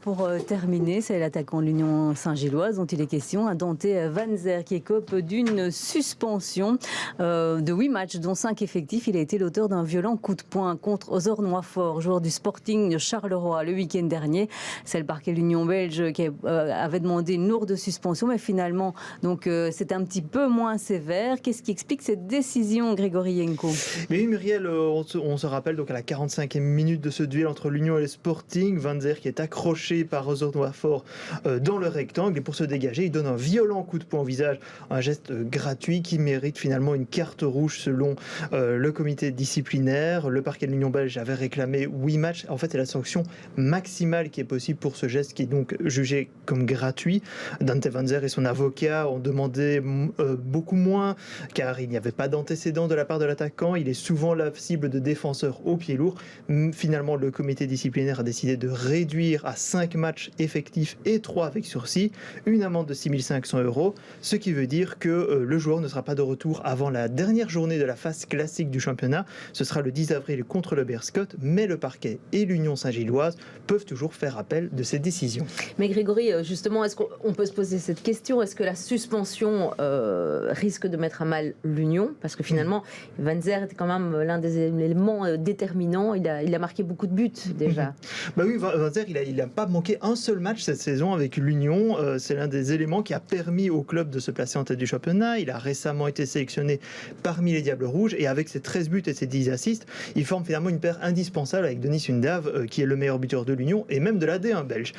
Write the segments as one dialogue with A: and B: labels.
A: pour terminer, c'est l'attaquant de l'Union Saint-Gilloise dont il est question, Dante Van Zer, qui écope d'une suspension de 8 matchs, dont 5 effectifs. Il a été l'auteur d'un violent coup de poing contre Ozor-Noifort, joueur du Sporting Charleroi, le week-end dernier. C'est le parquet de l'Union belge qui avait demandé une lourde suspension, mais finalement, donc, c'est un petit peu moins sévère. Qu'est-ce qui explique cette décision, Grégory Yenko?
B: Oui, Muriel, on se rappelle donc à la 45e minute de ce duel entre l'Union et le Sporting, Van Zer qui est accroché par Ozor-Noifort dans le rectangle, et pour se dégager, il donne un violent coup de poing au visage, un geste gratuit qui mérite finalement une carte rouge selon le comité disciplinaire. Le parquet de l'Union belge avait réclamé 8 matchs. En fait, c'est la sanction maximale qui est possible pour ce geste, qui est donc jugé comme gratuit. Dante Van Zer et son avocat ont demandé beaucoup moins, car il n'y avait pas d'antécédent de la part de l'attaquant. Il est souvent la cible de défenseurs au pied lourd. Finalement, le comité disciplinaire a décidé de réduire à 5 matchs effectifs et 3 avec sursis, une amende de 6 500 €, ce qui veut dire que le joueur ne sera pas de retour avant la dernière journée de la phase classique du championnat. Ce sera le 10 avril contre le Beerscot, mais le parquet et l'Union Saint-Gilloise peuvent toujours faire appel de cette décision.
C: Mais Grégory, justement, est-ce qu'on peut se poser cette question? Est-ce que la suspension risque de mettre à mal l'Union? Parce que finalement, Van Zer était quand même l'un des éléments déterminants. Il a marqué beaucoup de buts déjà.
B: Bah oui, Van Zer, il n'a pas manqué un seul match cette saison avec l'Union. C'est l'un des éléments qui a permis au club de se placer en tête du championnat. Il a récemment été sélectionné parmi les Diables Rouges, et avec ses 13 buts et ses 10 assists, il forme finalement une paire indispensable avec Denis Undav, qui est le meilleur buteur de l'Union et même de la D1 belge.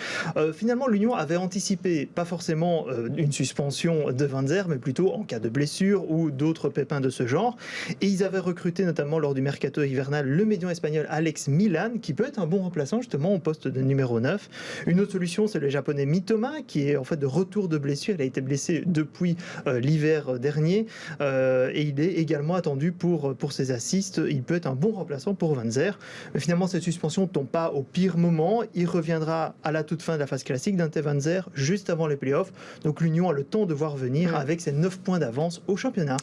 B: Finalement, l'Union avait anticipé, pas forcément une suspension de Van Zer, mais plutôt en cas de blessure ou d'autres pépins de ce genre. Et ils avaient recruté notamment lors du mercato hivernal le médian espagnol Alex Milan, qui peut être un bon remplaçant justement au poste de numéro 9. Une autre solution, c'est le japonais Mitoma, qui est en fait de retour de blessure. Il a été blessé depuis l'hiver dernier, et il est également attendu pour ses assists. Il peut être un bon remplaçant pour Van Zer. Mais finalement, cette suspension ne tombe pas au pire moment. Il reviendra à la toute fin de la phase classique d'un Van Zer, juste avant les playoffs. Donc l'Union a le temps de voir venir avec ses 9 points d'avance au championnat.